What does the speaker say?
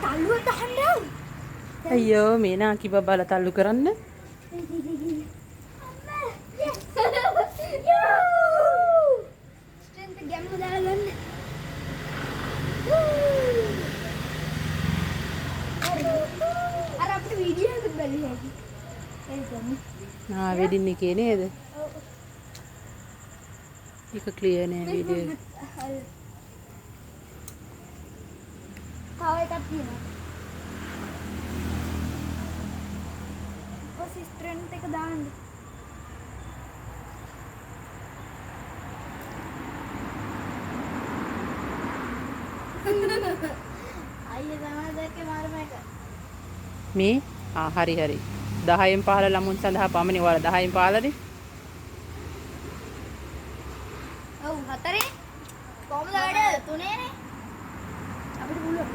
තල්ලුවට අහන්න. අයියෝ මේ නාකි බබාලා තල්ලු කරන්න. ස්ට්‍රෙන්ත් ගැම්ම දාලා ගන්න. අර අපිට වීඩියෝ එකක් බලන්න හැකි. වෙඩින් එකේ නේද? ඒක ක්ලියර් නෑ වීඩියෝ එක. තව එකක් තියෙනවා. ඔය ස්ට්‍රෙන්ත් එක දාන්න. අයියේ තමයි දැක්කේ මාරම එක. මේ හරි 10න් 15 ළමුන් සඳහා පමණි. ඔයාලා 10න් 15නේ